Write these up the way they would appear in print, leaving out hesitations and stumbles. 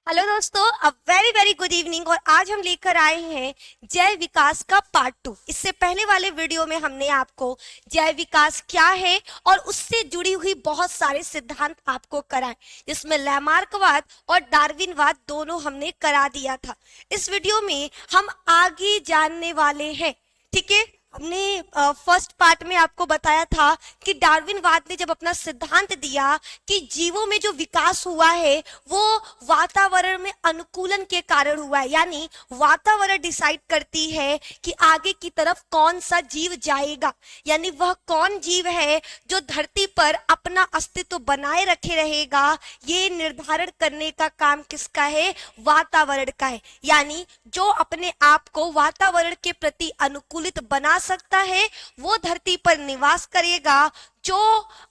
Hello दोस्तों, a very very good evening. और आज हम लेकर आए हैं जय विकास का पार्ट 2। इससे पहले वाले वीडियो में हमने आपको जय विकास क्या है और उससे जुड़ी हुई बहुत सारे सिद्धांत आपको कराए, जिसमें लैमार्कवाद और डार्विनवाद दोनों हमने करा दिया था। इस वीडियो में हम आगे जानने वाले हैं, ठीक है। हमने फर्स्ट पार्ट में आपको बताया था कि डार्विनवाद ने जब अपना सिद्धांत दिया कि जीवों में जो विकास हुआ है वो वातावरण में अनुकूलन के कारण हुआ है, यानी वातावरण डिसाइड करती है कि आगे की तरफ कौन सा जीव जाएगा, यानी वह कौन जीव है जो धरती पर अपना अस्तित्व बनाए रखे रहेगा। ये निर्धारण करने का काम किसका है? वातावरण का है। यानी जो अपने आप को वातावरण के प्रति अनुकूलित बना सकता है वो धरती पर निवास करेगा। जो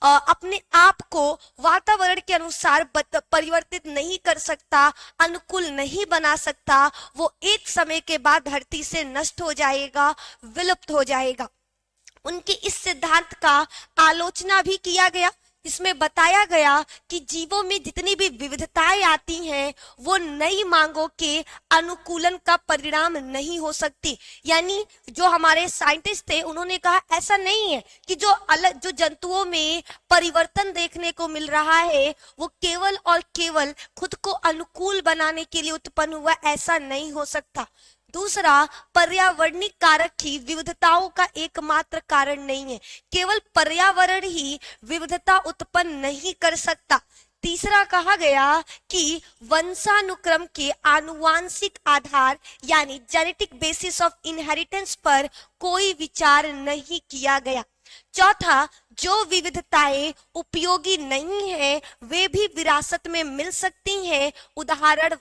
अपने आप को वातावरण के अनुसार परिवर्तित नहीं कर सकता, अनुकूल नहीं बना सकता, वो एक समय के बाद धरती से नष्ट हो जाएगा, विलुप्त हो जाएगा। उनके इस सिद्धांत का आलोचना भी किया गया। इसमें बताया गया कि जीवों में जितनी भी विविधताएं आती हैं वो नई मांगों के अनुकूलन का परिणाम नहीं हो सकती। यानी जो हमारे साइंटिस्ट थे उन्होंने कहा ऐसा नहीं है कि जो जंतुओं में परिवर्तन देखने को मिल रहा है वो केवल और केवल खुद को अनुकूल बनाने के लिए उत्पन्न हुआ, ऐसा नहीं हो सकता। दूसरा, पर्यावरणिक कारक ही विविधताओं का एकमात्र कारण नहीं है, केवल पर्यावरण ही विविधता उत्पन्न नहीं कर सकता। तीसरा, कहा गया कि वंशानुक्रम के आनुवांशिक आधार यानी जेनेटिक बेसिस ऑफ इनहेरिटेंस पर कोई विचार नहीं किया गया। चौथा, जो विविधताएं उपयोगी नहीं है वे भी विरासत में मिल सकती हैं। उदाहरण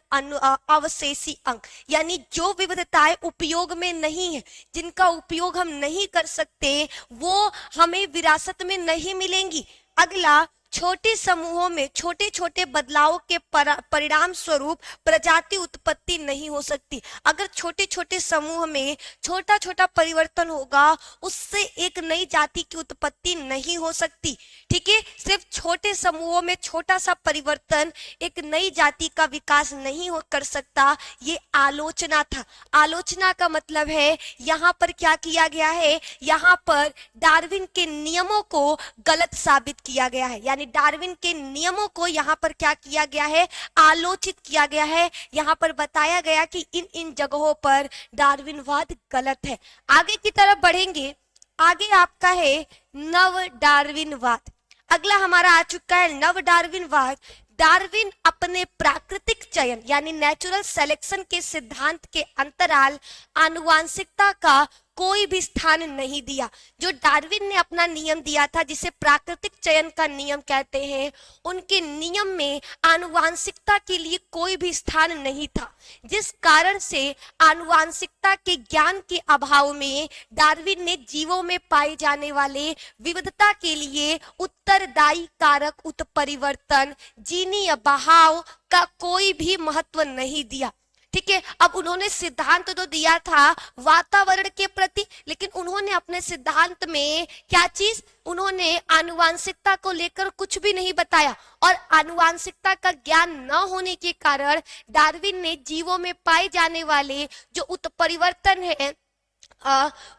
अवशेषी अंग, यानी जो विविधताएं उपयोग में नहीं है, जिनका उपयोग हम नहीं कर सकते, वो हमें विरासत में नहीं मिलेंगी। अगला, छोटे समूहों में छोटे छोटे बदलावों के परिणाम स्वरूप प्रजाति उत्पत्ति नहीं हो सकती। अगर छोटे छोटे समूह में छोटा छोटा परिवर्तन होगा उससे एक नई जाति की उत्पत्ति नहीं हो सकती, ठीक है। सिर्फ छोटे समूहों में छोटा सा परिवर्तन एक नई जाति का विकास नहीं हो कर सकता। ये आलोचना था। आलोचना का मतलब है यहाँ पर क्या किया गया है, यहाँ पर डार्विन के नियमों को गलत साबित किया गया है। यानी डार्विन के नियमों को यहाँ पर क्या किया गया है? आलोचित किया गया है। यहाँ पर बताया गया कि इन इन जगहों पर डार्विनवाद गलत है। आगे की तरफ बढ़ेंगे। आगे आपका है नव डार्विनवाद। अगला हमारा आ चुका है नव डार्विनवाद। डार्विन अपने प्राकृतिक चयन यानी नेचुरल सिलेक्शन के सिद्धांत के अंतराल आनुवांशिकता का कोई भी स्थान नहीं दिया। जो डार्विन ने अपना नियम दिया था जिसे प्राकृतिक चयन का नियम कहते हैं, उनके नियम में आनुवांशिकता के लिए कोई भी स्थान नहीं था, जिस कारण से आनुवांशिकता के ज्ञान के अभाव में डार्विन ने जीवों में पाए जाने वाले विविधता के लिए उत्तरदायी कारक उत्परिवर्तन जीनीय बहाव का कोई भी महत्व नहीं दिया, ठीक है। अब उन्होंने सिद्धांत तो दिया था वातावरण के प्रति, लेकिन उन्होंने अपने सिद्धांत में क्या चीज, उन्होंने आनुवांशिकता को लेकर कुछ भी नहीं बताया। और आनुवांशिकता का ज्ञान न होने के कारण डार्विन ने जीवों में पाए जाने वाले जो उत्परिवर्तन है,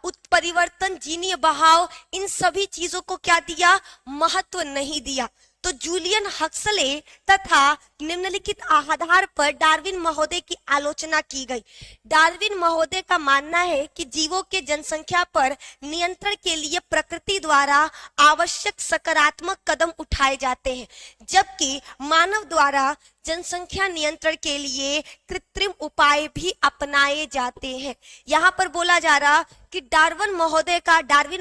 उत्परिवर्तन जीनीय बहाव, इन सभी चीजों को क्या दिया? महत्व नहीं दिया। तो जूलियन हक्सले तथा निम्नलिखित आधार पर डार्विन महोदय की आलोचना की गई। डार्विन महोदय का मानना है कि जीवों के जनसंख्या पर नियंत्रण के लिए प्रकृति द्वारा आवश्यक सकारात्मक कदम उठाए जाते हैं, जबकि मानव द्वारा जनसंख्या नियंत्रण के लिए कृत्रिम उपाय भी अपनाए जाते हैं। यहाँ पर बोला जा रहा कि डार्विन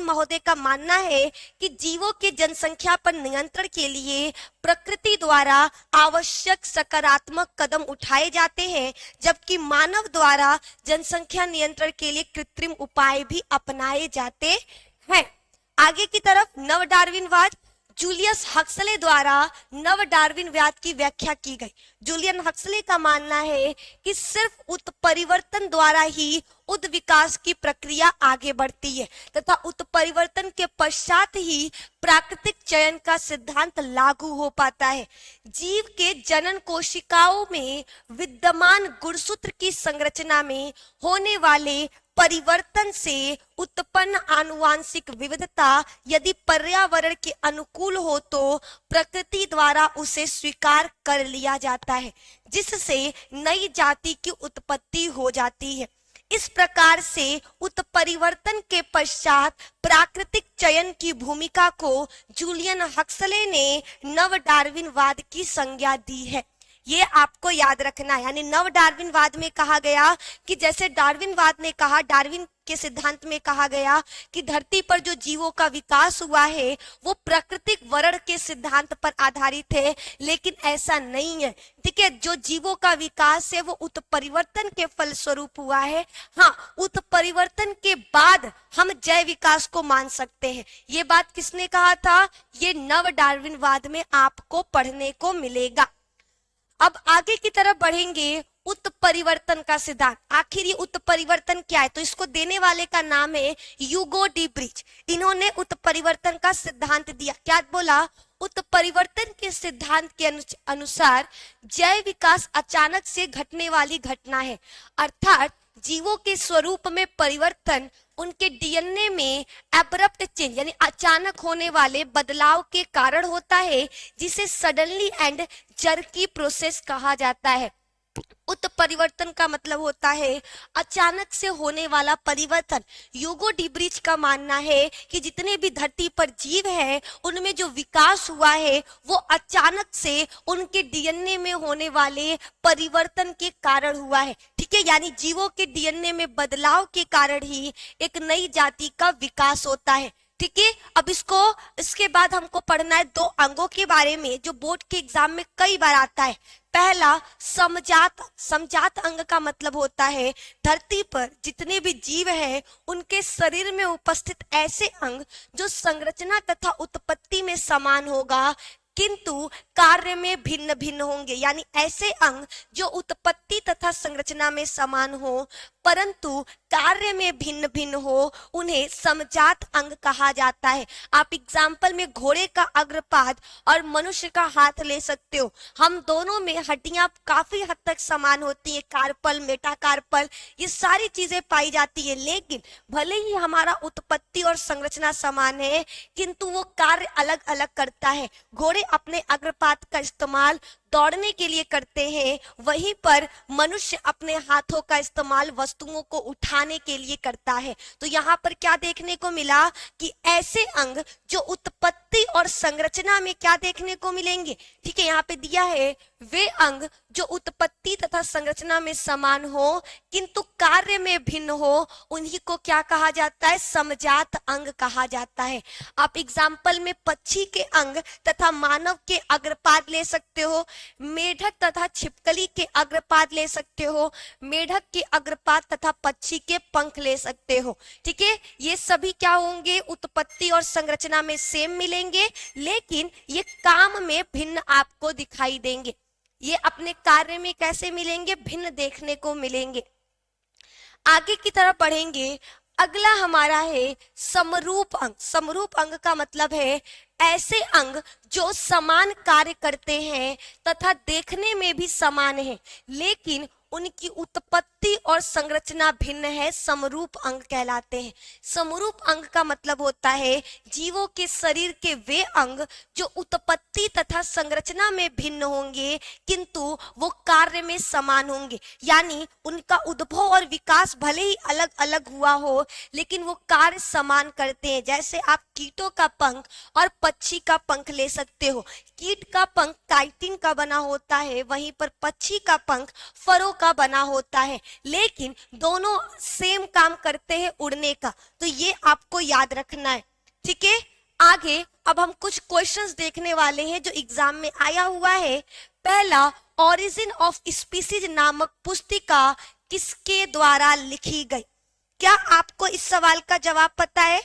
महोदय का मानना है कि जीवों के जनसंख्या पर नियंत्रण के लिए प्रकृति द्वारा आवश्यक सकारात्मक कदम उठाए जाते हैं, जबकि मानव द्वारा जनसंख्या नियंत्रण के लिए कृत्रिम उपाय भी अपनाए जाते हैं। आगे की तरफ नव डार्विनवाद। जूलियस हक्सले द्वारा नव डार्विनवाद की व्याख्या की गई। जूलियन हक्सले का मानना है कि सिर्फ उत्परिवर्तन द्वारा ही उत्विकास की प्रक्रिया आगे बढ़ती है तथा उत्परिवर्तन के पश्चात ही प्राकृतिक चयन का सिद्धांत लागू हो पाता है। जीव के जनन कोशिकाओं में विद्यमान गुणसूत्र की संरचना में होने वाले परिवर्तन से उत्पन्न आनुवांशिक विविधता यदि पर्यावरण के अनुकूल हो तो प्रकृति द्वारा उसे स्वीकार कर लिया जाता है, जिससे नई जाति की उत्पत्ति हो जाती है। इस प्रकार से उत्परिवर्तन के पश्चात प्राकृतिक चयन की भूमिका को जूलियन हक्सले ने नव डार्विनवाद की संज्ञा दी है। ये आपको याद रखना है। यानी नव डार्विनवाद में कहा गया कि जैसे डार्विनवाद ने कहा, डार्विन के सिद्धांत में कहा गया कि धरती पर जो जीवों का विकास हुआ है वो प्राकृतिक वर्ण के सिद्धांत पर आधारित है, लेकिन ऐसा नहीं है। ठीक है, जो जीवों का विकास है वो उत्परिवर्तन के फलस्वरूप हुआ है। हाँ, उत्परिवर्तन के बाद हम जैव विकास को मान सकते हैं। ये बात किसने कहा था? ये नव डार्विनवाद में आपको पढ़ने को मिलेगा। अब आगे की तरफ बढ़ेंगे। उत्परिवर्तन का सिद्धांत, आखिर ये उत्परिवर्तन क्या है? तो इसको देने वाले का नाम है ह्यूगो डी ब्रिज। इन्होंने उत्परिवर्तन का सिद्धांत दिया। क्या बोला? उत्परिवर्तन के सिद्धांत के अनुसार जैव विकास अचानक से घटने वाली घटना है, अर्थात जीवों के स्वरूप में परिवर्तन उनके डीएनए में एब्रप्ट चेंज यानी अचानक होने वाले बदलाव के कारण होता है, जिसे सडनली एंड जर्की प्रोसेस कहा जाता है। उत्परिवर्तन का मतलब होता है अचानक से होने वाला परिवर्तन। ह्यूगो डी ब्रिज का मानना है कि जितने भी धरती पर जीव हैं उनमें जो विकास हुआ है वो अचानक से उनके डीएनए में होने वाले परिवर्तन के कारण हुआ है। ठीक है, यानी जीवों के डीएनए में बदलाव के कारण ही एक नई जाति का विकास होता है। ठीक है, अब इसके बाद हमको पढ़ना है दो अंगों के बारे में जो बोर्ड के एग्जाम में कई बार आता है। पहला समजात अंग का मतलब होता है धरती पर जितने भी जीव हैं उनके शरीर में उपस्थित ऐसे अंग जो संरचना तथा उत्पत्ति में समान होगा किंतु कार्य में भिन्न भिन्न होंगे। यानी ऐसे अंग जो उत्पत्ति तथा संरचना में समान हो परंतु कार्य में भिन्न भिन्न हो, उन्हें समजात अंग कहा जाता है। आप एग्जाम्पल में घोड़े का अग्रपाद और मनुष्य का हाथ ले सकते हो। हम दोनों में हड्डियां काफी हद तक समान होती है, कार्पल, मेटाकार्पल, ये सारी चीजें पाई जाती है। लेकिन भले ही हमारा उत्पत्ति और संरचना समान है किंतु वो कार्य अलग अलग करता है। घोड़े अपने अग्रपाद का इस्तेमाल दौड़ने के लिए करते हैं, वहीं पर मनुष्य अपने हाथों का इस्तेमाल वस्तुओं को उठाने के लिए करता है। तो यहाँ पर क्या देखने को मिला कि ऐसे अंग जो उत्पत्ति और संरचना में क्या देखने को मिलेंगे। ठीक है, यहाँ पे दिया है वे अंग जो उत्पत्ति तथा संरचना में समान हो किंतु कार्य में भिन्न हो, उन्हीं को क्या कहा जाता है? समजात अंग कहा जाता है। आप एग्जाम्पल में पक्षी के अंग तथा मानव के अग्रपाद ले सकते हो, मेढक तथा छिपकली के अग्रपाद ले सकते हो, मेढक के अग्रपाद तथा पक्षी के पंख ले सकते हो। ठीक है, ये सभी क्या होंगे? उत्पत्ति और संरचना में सेम मिलेंगे लेकिन ये काम में भिन्न आपको दिखाई देंगे। ये अपने कार्य में कैसे मिलेंगे? भिन्न देखने को मिलेंगे। आगे की तरफ बढ़ेंगे। अगला हमारा है समरूप अंग। समरूप अंग का मतलब है ऐसे अंग जो समान कार्य करते हैं तथा देखने में भी समान है लेकिन उनकी उत्पत्ति और संरचना भिन्न है, समरूप अंग कहलाते हैं। समरूप अंग का मतलब होता है जीवों के शरीर के वे अंग जो उत्पत्ति तथा संरचना में भिन्न होंगे किंतु वो कार्य में समान होंगे। यानी उनका उद्भव और विकास भले ही अलग अलग हुआ हो लेकिन वो कार्य समान करते हैं। जैसे आप कीटों का पंख और पक्षी का पंख ले सकते हो। कीट का पंख काइटिन का बना होता है, वहीं पर पक्षी का पंख फरों का बना होता है, लेकिन दोनों सेम काम करते हैं उड़ने का। तो ये आपको याद रखना है। ठीक है, आगे अब हम कुछ क्वेश्चंस देखने वाले हैं जो एग्जाम में आया हुआ है। पहला, ओरिजिन ऑफ स्पीसीज नामक पुस्तिका किसके द्वारा लिखी गई? क्या आपको इस सवाल का जवाब पता है?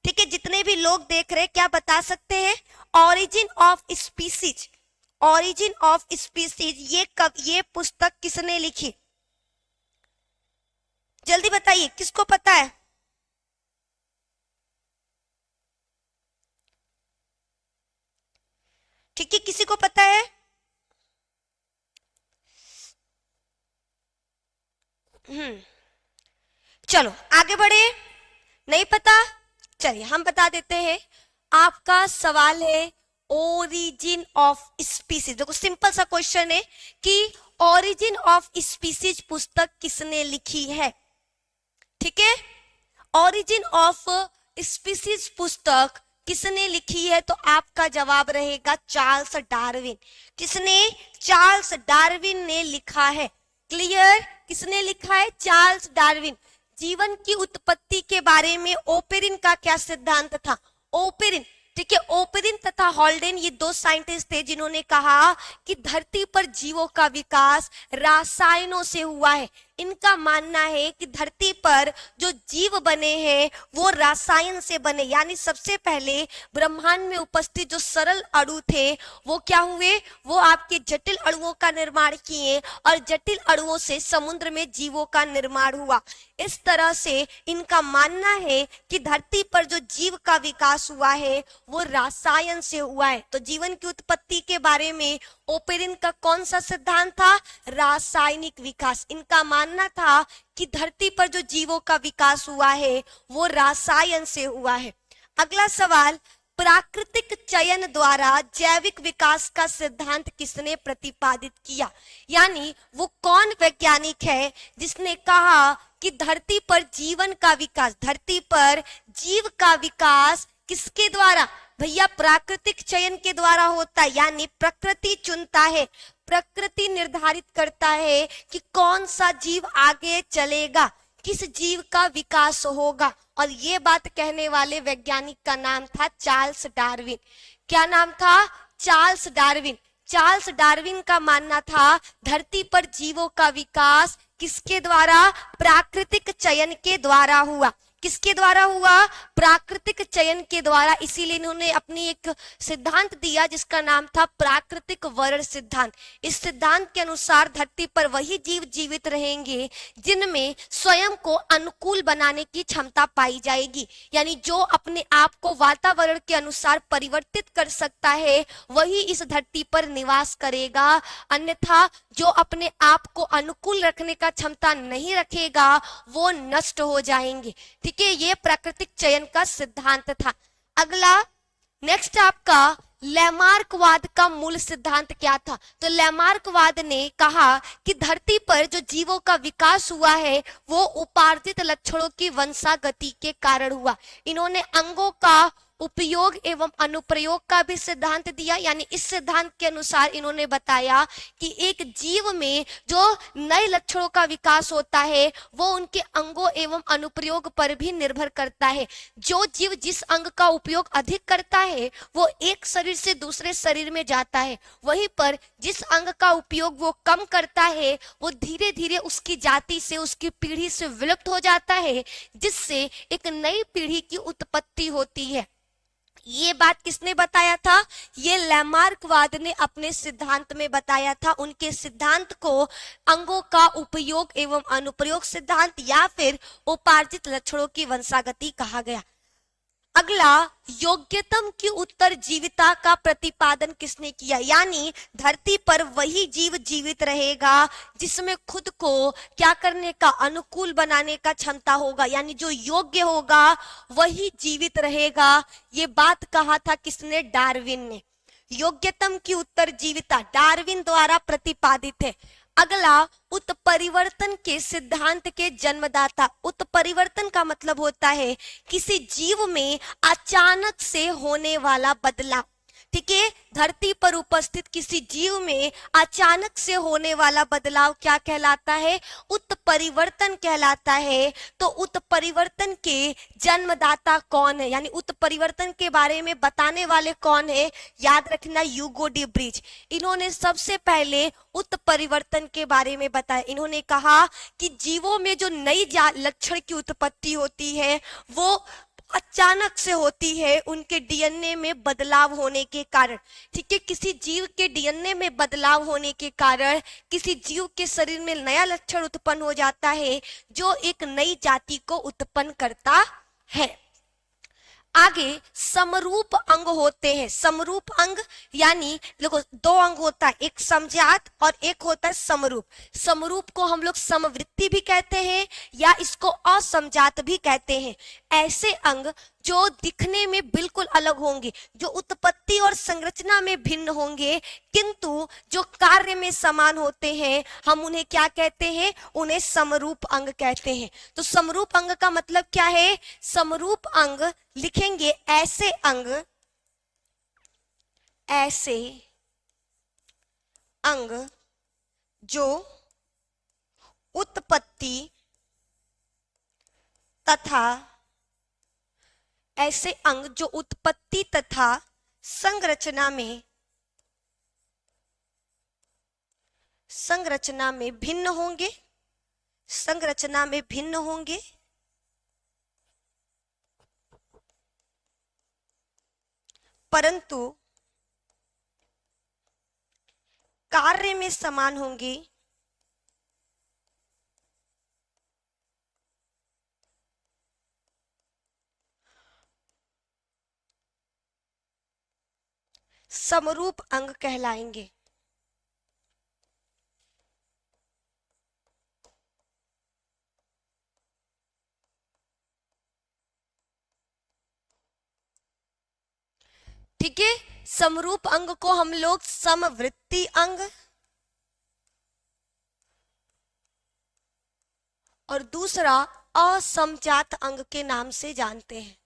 ठीक है, जितने भी लोग देख रहे हैं क्या बता सकते हैं? Origin of species origin of species ये पुस्तक किसने लिखी? जल्दी बताइए, किसको पता है? ठीक है, किसी को पता है? चलो आगे बढ़े। नहीं पता, चलिए हम बता देते हैं। आपका सवाल है ओरिजिन ऑफ स्पीसीज। देखो सिंपल सा क्वेश्चन है कि ओरिजिन ऑफ स्पीसीज पुस्तक किसने लिखी है? ठीक है, ओरिजिन ऑफ स्पीसीज पुस्तक किसने लिखी है? तो आपका जवाब रहेगा चार्ल्स डार्विन। किसने? चार्ल्स डार्विन ने लिखा है। क्लियर? किसने लिखा है? Charles Darwin. जीवन की उत्पत्ति के बारे में ओपेरिन का क्या सिद्धांत था? ओपेरिन, ठीक है, ओपेरिन तथा हॉल्डेन ये दो साइंटिस्ट थे जिन्होंने कहा कि धरती पर जीवों का विकास रसायनों से हुआ है। इनका मानना है कि धरती पर जो जीव बने हैं वो रसायन से बने, यानी सबसे पहले ब्रह्मांड में उपस्थित जो सरल अणु थे वो क्या हुए? वो आपके जटिल अणुओं का निर्माण किए और जटिल अणुओं से समुद्र में जीवों का निर्माण हुआ। इस तरह से इनका मानना है कि धरती पर जो जीव का विकास हुआ है वो रसायन से हुआ है। तो जीवन की उत्पत्ति के बारे में ओपेरिन का कौन सा सिद्धांत था? रासायनिक विकास। इनका मानना था कि धरती पर जो जीवों का विकास हुआ है वो रसायन से हुआ है। अगला सवाल, प्राकृतिक चयन द्वारा जैविक विकास का सिद्धांत किसने प्रतिपादित किया? यानी वो कौन वैज्ञानिक है जिसने कहा कि धरती पर जीवन का विकास, धरती पर जीव का विकास किसके द्वारा? भैया प्राकृतिक चयन के द्वारा होता है, यानी प्रकृति चुनता है, प्रकृति निर्धारित करता है कि कौन सा जीव आगे चलेगा, किस जीव का विकास होगा। और ये बात कहने वाले वैज्ञानिक का नाम था चार्ल्स डार्विन। क्या नाम था? Charles Darwin. चार्ल्स डार्विन का मानना था धरती पर जीवों का विकास किसके द्वारा? प्राकृतिक चयन के द्वारा हुआ। किसके द्वारा हुआ? प्राकृतिक चयन के द्वारा। इसीलिए इन्होंने अपनी एक सिद्धांत दिया जिसका नाम था प्राकृतिक वर्ण सिद्धांत। इस सिद्धांत के अनुसार धरती पर वही जीव जीवित रहेंगे जिनमें स्वयं को अनुकूल बनाने की क्षमता पाई जाएगी, यानी जो अपने आप को वातावरण के अनुसार परिवर्तित कर सकता है वही इस धरती पर निवास करेगा, अन्यथा जो अपने आप को अनुकूल रखने का क्षमता नहीं रखेगा वो नष्ट हो जाएंगे। ठीक है, ये प्राकृतिक चयन का सिद्धांत था। अगला नेक्स्ट आपका लैमार्कवाद का मूल सिद्धांत क्या था? तो लैमार्कवाद ने कहा कि धरती पर जो जीवों का विकास हुआ है वो उपार्जित लक्षणों की वंशागति के कारण हुआ। इन्होंने अंगों का उपयोग एवं अनुप्रयोग का भी सिद्धांत दिया, यानी इस सिद्धांत के अनुसार इन्होंने बताया कि एक जीव में जो नए लक्षणों का विकास होता है वो उनके अंगों एवं अनुप्रयोग पर भी निर्भर करता है। जो जीव जिस अंग का उपयोग अधिक करता है वो एक शरीर से दूसरे शरीर में जाता है, वहीं पर जिस अंग का उपयोग वो कम करता है वो धीरे धीरे उसकी जाति से, उसकी पीढ़ी से विलुप्त हो जाता है, जिससे एक नई पीढ़ी की उत्पत्ति होती है। ये बात किसने बताया था? ये लैमार्कवाद ने अपने सिद्धांत में बताया था। उनके सिद्धांत को अंगों का उपयोग एवं अनुप्रयोग सिद्धांत या फिर उपार्जित लक्षणों की वंशागति कहा गया। अगला, योग्यतम की उत्तरजीविता का प्रतिपादन किसने किया? यानी धरती पर वही जीव जीवित रहेगा जिसमें खुद को क्या करने का, अनुकूल बनाने का क्षमता होगा, यानी जो योग्य होगा वही जीवित रहेगा। ये बात कहा था किसने? डार्विन ने। योग्यतम की उत्तरजीविता डार्विन द्वारा प्रतिपादित है। अगला, उत्परिवर्तन के सिद्धांत के जन्मदाता। उत्परिवर्तन का मतलब होता है किसी जीव में अचानक से होने वाला बदलाव। ठीक है, धरती पर उपस्थित किसी जीव में अचानक से होने वाला बदलाव क्या कहलाता है? उत्परिवर्तन कहलाता है। तो उत्परिवर्तन के जन्मदाता कौन है, यानी उत्परिवर्तन के बारे में बताने वाले कौन है? याद रखना, ह्यूगो डी ब्रिज। इन्होंने सबसे पहले उत्परिवर्तन के बारे में बताया। इन्होंने कहा कि जीवों में जो नई लक्षण की उत्पत्ति होती है वो अचानक से होती है उनके डीएनए में बदलाव होने के कारण। ठीक है, किसी जीव के डीएनए में बदलाव होने के कारण किसी जीव के शरीर में नया लक्षण उत्पन्न हो जाता है जो एक नई जाति को उत्पन्न करता है। आगे समरूप अंग होते हैं। समरूप अंग यानी देखो दो अंग होता है, एक समजात और एक होता है समरूप। समरूप को हम लोग समवृत्ति भी कहते हैं या इसको असमजात भी कहते हैं। ऐसे अंग जो दिखने में बिल्कुल अलग होंगे, जो उत्पत्ति और संरचना में भिन्न होंगे, किंतु जो कार्य में समान होते हैं, हम उन्हें क्या कहते हैं? उन्हें समरूप अंग कहते हैं। तो समरूप अंग का मतलब क्या है? समरूप अंग लिखेंगे ऐसे अंग, ऐसे अंग जो उत्पत्ति तथा ऐसे अंग जो उत्पत्ति तथा संरचना में भिन्न होंगे, संरचना में भिन्न होंगे, परंतु कार्य में समान होंगे, समरूप अंग कहलाएंगे। ठीक है, समरूप अंग को हम लोग समवृत्ति अंग और दूसरा असमजात अंग के नाम से जानते हैं।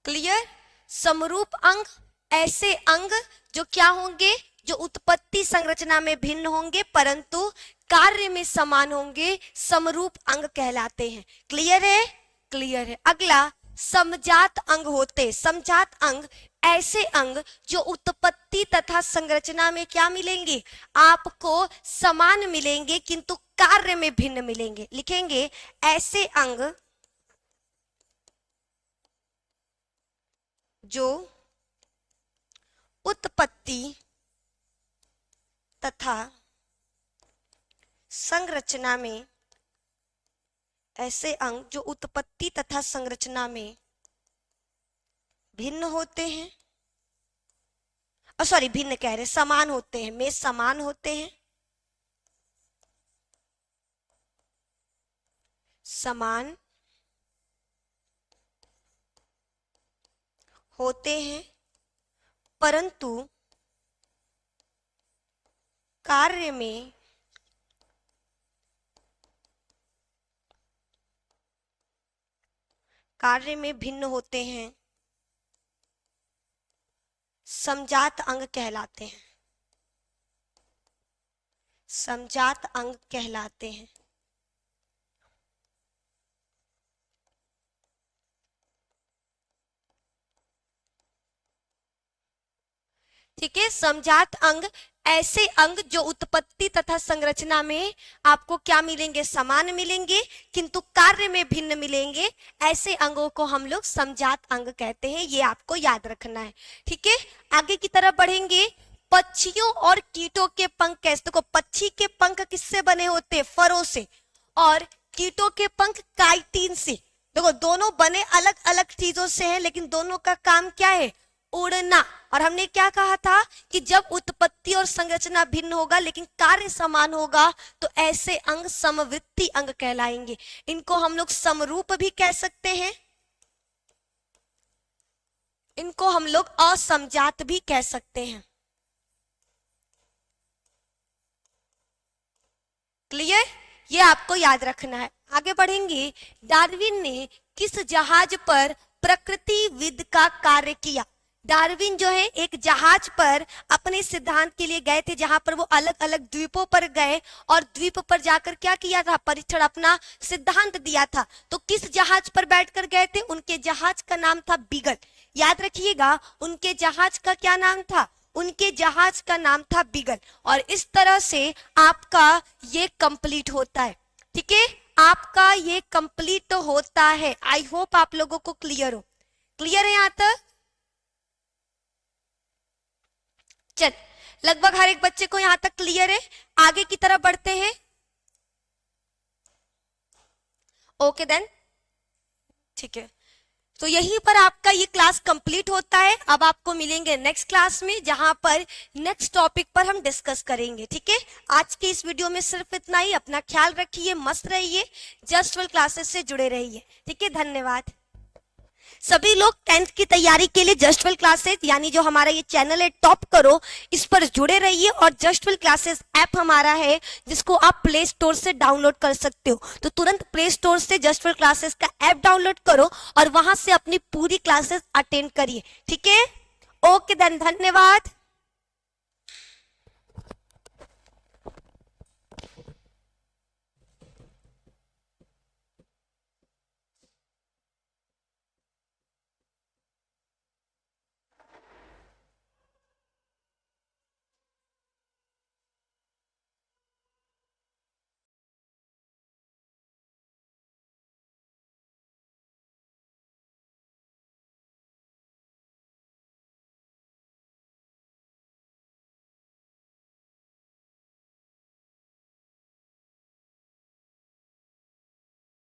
क्लियर? समरूप अंग ऐसे अंग जो क्या होंगे? जो उत्पत्ति संरचना में भिन्न होंगे परंतु कार्य में समान होंगे, समरूप अंग कहलाते हैं। क्लियर है? क्लियर है। अगला समजात अंग होते। समजात अंग ऐसे अंग जो उत्पत्ति तथा संरचना में क्या मिलेंगे? आपको समान मिलेंगे किंतु कार्य में भिन्न मिलेंगे। लिखेंगे ऐसे अंग जो उत्पत्ति तथा संरचना में, ऐसे अंग जो उत्पत्ति तथा संरचना में भिन्न होते हैं, सॉरी भिन्न कह रहे, समान होते हैं, में समान होते हैं, समान होते हैं परंतु कार्य में भिन्न होते हैं, समजात अंग कहलाते हैं। समजात अंग कहलाते हैं। ठीक है, समजात अंग ऐसे अंग जो उत्पत्ति तथा संरचना में आपको क्या मिलेंगे? समान मिलेंगे किंतु कार्य में भिन्न मिलेंगे, ऐसे अंगों को हम लोग समजात अंग कहते हैं। ये आपको याद रखना है। ठीक है, आगे की तरफ बढ़ेंगे। पक्षियों और कीटों के पंख कैसे? देखो पक्षी के पंख किससे बने होते हैं? फरों से, और कीटों के पंख काइटिन से। देखो दोनों बने अलग अलग चीजों से हैं लेकिन दोनों का काम क्या है? उड़ना। और हमने क्या कहा था कि जब उत्पत्ति और संरचना भिन्न होगा लेकिन कार्य समान होगा तो ऐसे अंग समवृत्ति अंग कहलाएंगे। इनको हम लोग समरूप भी कह सकते हैं, इनको हम लोग असमजात भी कह सकते हैं। क्लियर? ये आपको याद रखना है। आगे बढ़ेंगे। डार्विन ने किस जहाज पर प्रकृतिविद का कार्य किया? डार्विन जो है एक जहाज पर अपने सिद्धांत के लिए गए थे, जहां पर वो अलग अलग द्वीपों पर गए और द्वीप पर जाकर क्या किया था? परीक्षण, अपना सिद्धांत दिया था। तो किस जहाज पर बैठकर गए थे? उनके जहाज का नाम था बीगल। याद रखिएगा, उनके जहाज का क्या नाम था? उनके जहाज का नाम था बीगल। और इस तरह से आपका ये कंप्लीट होता है। ठीक है, आपका ये कंप्लीट होता है। आई होप आप लोगों को क्लियर हो। क्लियर है यहां तक? चल, लगभग हर एक बच्चे को यहां तक क्लियर है। आगे की तरफ बढ़ते हैं। ओके देन, ठीक है। तो यहीं पर आपका ये क्लास कंप्लीट होता है। अब आपको मिलेंगे नेक्स्ट क्लास में, जहां पर नेक्स्ट टॉपिक पर हम डिस्कस करेंगे। ठीक है, आज के इस वीडियो में सिर्फ इतना ही। अपना ख्याल रखिए, मस्त रहिए, जस्ट वेल क्लासेस से जुड़े रहिए। ठीक है, धन्यवाद। सभी लोग 10th की तैयारी के लिए जस्ट वेल क्लासेस, यानी जो हमारा ये चैनल है टॉप करो, इस पर जुड़े रहिए। और जस्ट वेल क्लासेस ऐप हमारा है, जिसको आप प्ले स्टोर से डाउनलोड कर सकते हो। तो तुरंत प्ले स्टोर से जस्ट वेल क्लासेस का ऐप डाउनलोड करो और वहां से अपनी पूरी क्लासेस अटेंड करिए। ठीक है, ओके देन, धन्यवाद।